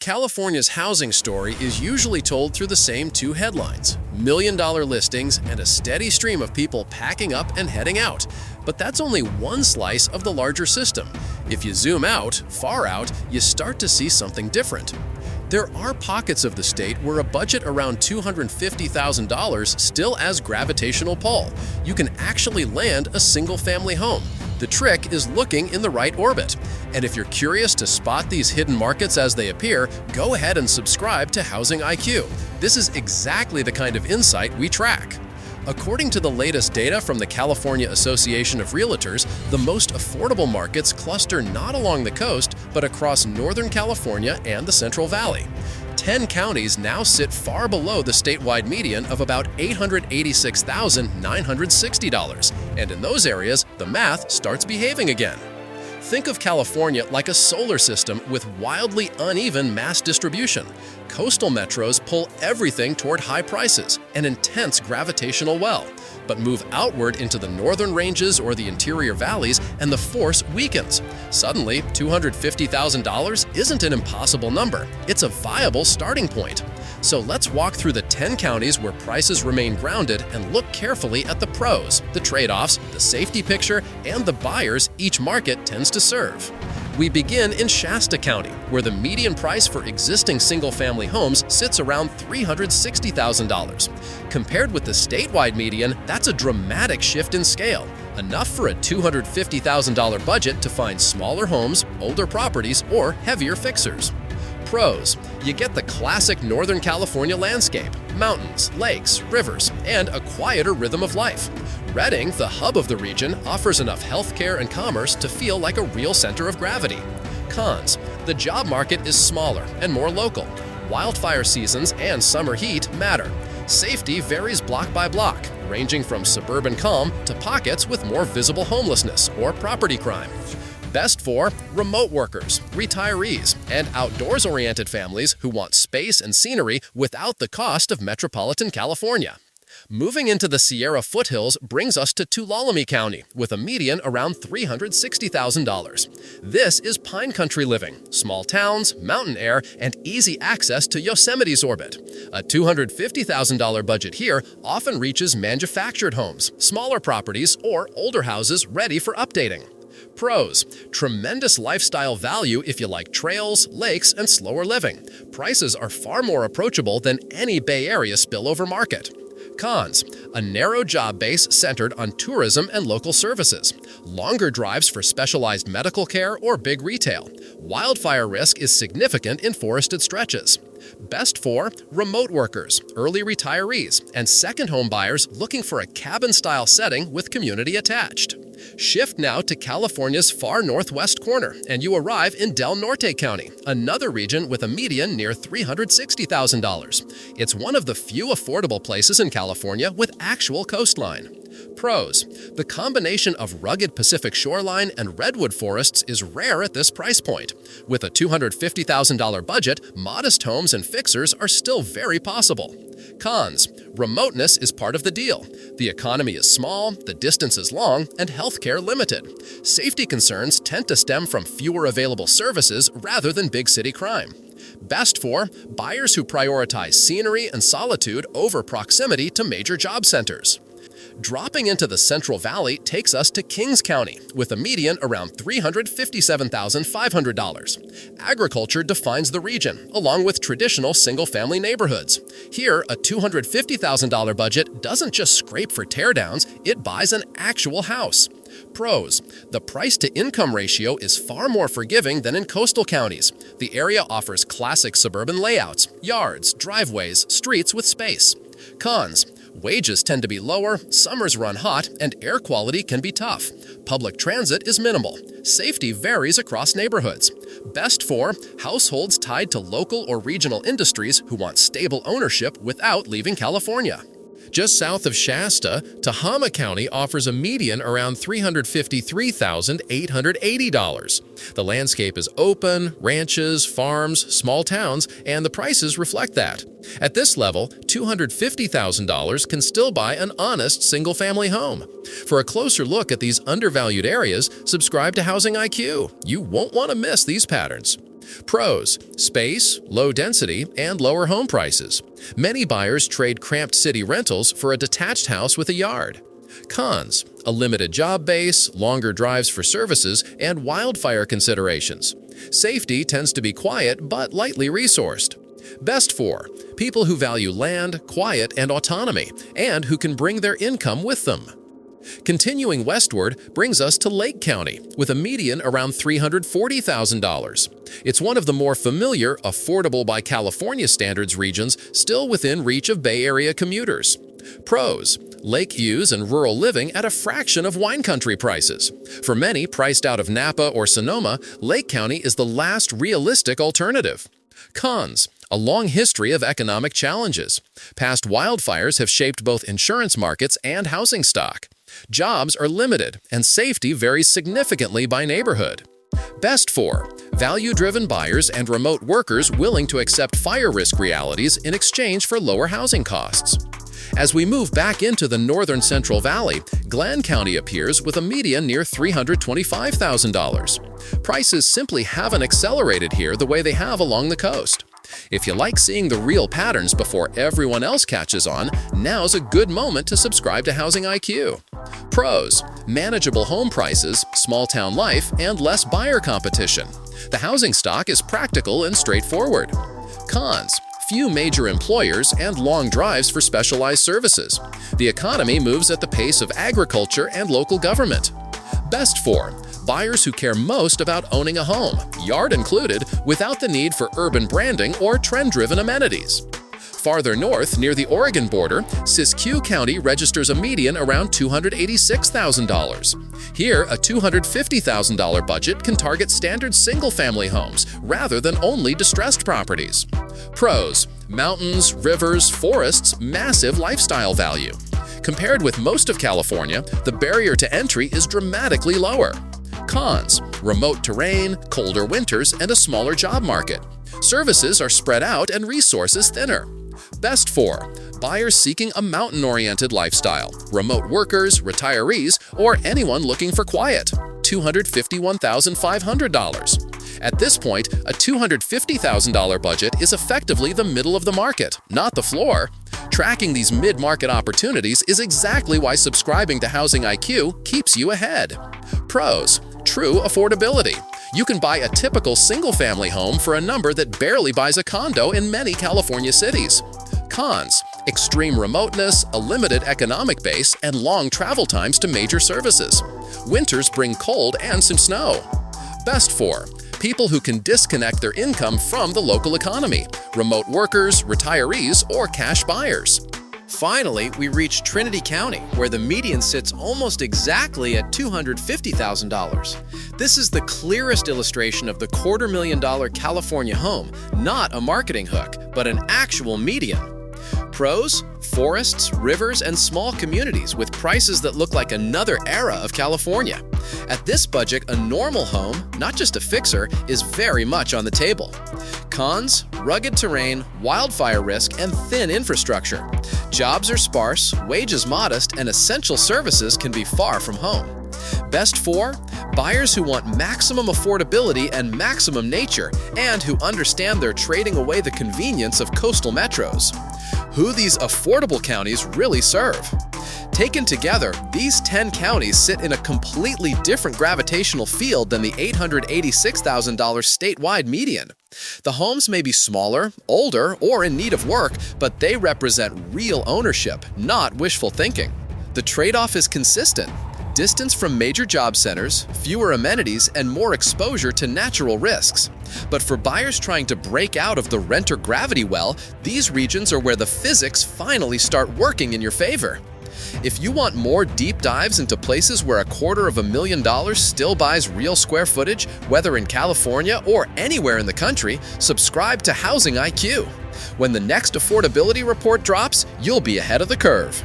California's housing story is usually told through the same two headlines: million-dollar listings and a steady stream of people packing up and heading out. But that's only one slice of the larger system. If you zoom out, far out, you start to see something different. There are pockets of the state where a budget around $250,000 still has gravitational pull. You can actually land a single-family home. The trick is looking in the right orbit. And if you're curious to spot these hidden markets as they appear, go ahead and subscribe to Housing IQ. This is exactly the kind of insight we track. According to the latest data from the California Association of Realtors, the most affordable markets cluster not along the coast, but across Northern California and the Central Valley. 10 counties now sit far below the statewide median of about $886,960, and in those areas, the math starts behaving again. Think of California like a solar system with wildly uneven mass distribution. Coastal metros pull everything toward high prices, an intense gravitational well, but move outward into the northern ranges or the interior valleys and the force weakens. Suddenly, $250,000 isn't an impossible number. It's a viable starting point. So let's walk through the 10 counties where prices remain grounded and look carefully at the pros, the trade-offs, the safety picture, and the buyers each market tends to serve. We begin in Shasta County, where the median price for existing single-family homes sits around $360,000. Compared with the statewide median, that's a dramatic shift in scale, enough for a $250,000 budget to find smaller homes, older properties, or heavier fixers. Pros: you get the classic Northern California landscape, mountains, lakes, rivers, and a quieter rhythm of life. Redding, the hub of the region, offers enough healthcare and commerce to feel like a real center of gravity. Cons: the job market is smaller and more local. Wildfire seasons and summer heat matter. Safety varies block by block, ranging from suburban calm to pockets with more visible homelessness or property crime. Best for remote workers, retirees, and outdoors-oriented families who want space and scenery without the cost of metropolitan California. Moving into the Sierra foothills brings us to Tuolumne County, with a median around $360,000. This is pine country living, small towns, mountain air, and easy access to Yosemite's orbit. A $250,000 budget here often reaches manufactured homes, smaller properties, or older houses ready for updating. Pros: tremendous lifestyle value if you like trails, lakes, and slower living. Prices are far more approachable than any Bay Area spillover market. Cons: a narrow job base centered on tourism and local services. Longer drives for specialized medical care or big retail. Wildfire risk is significant in forested stretches. Best for remote workers, early retirees, and second home buyers looking for a cabin-style setting with community attached. Shift now to California's far northwest corner, and you arrive in Del Norte County, another region with a median near $360,000. It's one of the few affordable places in California with actual coastline. Pros: the combination of rugged Pacific shoreline and redwood forests is rare at this price point. With a $250,000 budget, modest homes and fixers are still very possible. Cons: remoteness is part of the deal. The economy is small, the distance is long, and healthcare limited. Safety concerns tend to stem from fewer available services rather than big city crime. Best for buyers who prioritize scenery and solitude over proximity to major job centers. Dropping into the Central Valley takes us to Kings County, with a median around $357,500. Agriculture defines the region, along with traditional single-family neighborhoods. Here, a $250,000 budget doesn't just scrape for teardowns, it buys an actual house. Pros: the price-to-income ratio is far more forgiving than in coastal counties. The area offers classic suburban layouts, yards, driveways, streets with space. Cons: wages tend to be lower, summers run hot, and air quality can be tough. Public transit is minimal. Safety varies across neighborhoods. Best for households tied to local or regional industries who want stable ownership without leaving California. Just south of Shasta, Tehama County offers a median around $353,880. The landscape is open, ranches, farms, small towns, and the prices reflect that. At this level, $250,000 can still buy an honest single-family home. For a closer look at these undervalued areas, subscribe to Housing IQ. You won't want to miss these patterns. Pros: space, low density, and lower home prices. Many buyers trade cramped city rentals for a detached house with a yard. Cons: a limited job base, longer drives for services, and wildfire considerations. Safety tends to be quiet but lightly resourced. Best for people who value land, quiet, and autonomy, and who can bring their income with them. Continuing westward brings us to Lake County, with a median around $340,000. It's one of the more familiar, affordable by California standards regions, still within reach of Bay Area commuters. Pros: lake views and rural living at a fraction of wine country prices. For many priced out of Napa or Sonoma, Lake County is the last realistic alternative. Cons: a long history of economic challenges. Past wildfires have shaped both insurance markets and housing stock. Jobs are limited, and safety varies significantly by neighborhood. Best for value-driven buyers and remote workers willing to accept fire risk realities in exchange for lower housing costs. As we move back into the northern Central Valley, Glenn County appears with a median near $325,000. Prices simply haven't accelerated here the way they have along the coast. If you like seeing the real patterns before everyone else catches on, now's a good moment to subscribe to Housing IQ. Pros: manageable home prices, small-town life, and less buyer competition. The housing stock is practical and straightforward. Cons: few major employers and long drives for specialized services. The economy moves at the pace of agriculture and local government. Best for buyers who care most about owning a home, yard included, without the need for urban branding or trend-driven amenities. Farther north, near the Oregon border, Siskiyou County registers a median around $286,000. Here, a $250,000 budget can target standard single-family homes rather than only distressed properties. Pros: mountains, rivers, forests, massive lifestyle value. Compared with most of California, the barrier to entry is dramatically lower. Cons: remote terrain, colder winters, and a smaller job market. Services are spread out and resources thinner. Best for buyers seeking a mountain-oriented lifestyle, remote workers, retirees, or anyone looking for quiet. $251,500. At this point, a $250,000 budget is effectively the middle of the market, not the floor. Tracking these mid-market opportunities is exactly why subscribing to Housing IQ keeps you ahead. Pros: true affordability. You can buy a typical single-family home for a number that barely buys a condo in many California cities. Cons: extreme remoteness, a limited economic base, and long travel times to major services. Winters bring cold and some snow. Best for people who can disconnect their income from the local economy, remote workers, retirees, or cash buyers. Finally, we reach Trinity County, where the median sits almost exactly at $250,000. This is the clearest illustration of the $250,000 California home, not a marketing hook, but an actual median. Pros: forests, rivers, and small communities with prices that look like another era of California. At this budget, a normal home, not just a fixer, is very much on the table. Cons: rugged terrain, wildfire risk, and thin infrastructure. Jobs are sparse, wages modest, and essential services can be far from home. Best for buyers who want maximum affordability and maximum nature, and who understand they're trading away the convenience of coastal metros. Who these affordable counties really serve. Taken together, these 10 counties sit in a completely different gravitational field than the $886,000 statewide median. The homes may be smaller, older, or in need of work, but they represent real ownership, not wishful thinking. The trade-off is consistent: distance from major job centers, fewer amenities, and more exposure to natural risks. But for buyers trying to break out of the renter gravity well, these regions are where the physics finally start working in your favor. If you want more deep dives into places where $250,000 still buys real square footage, whether in California or anywhere in the country, subscribe to Housing IQ. When the next affordability report drops, you'll be ahead of the curve.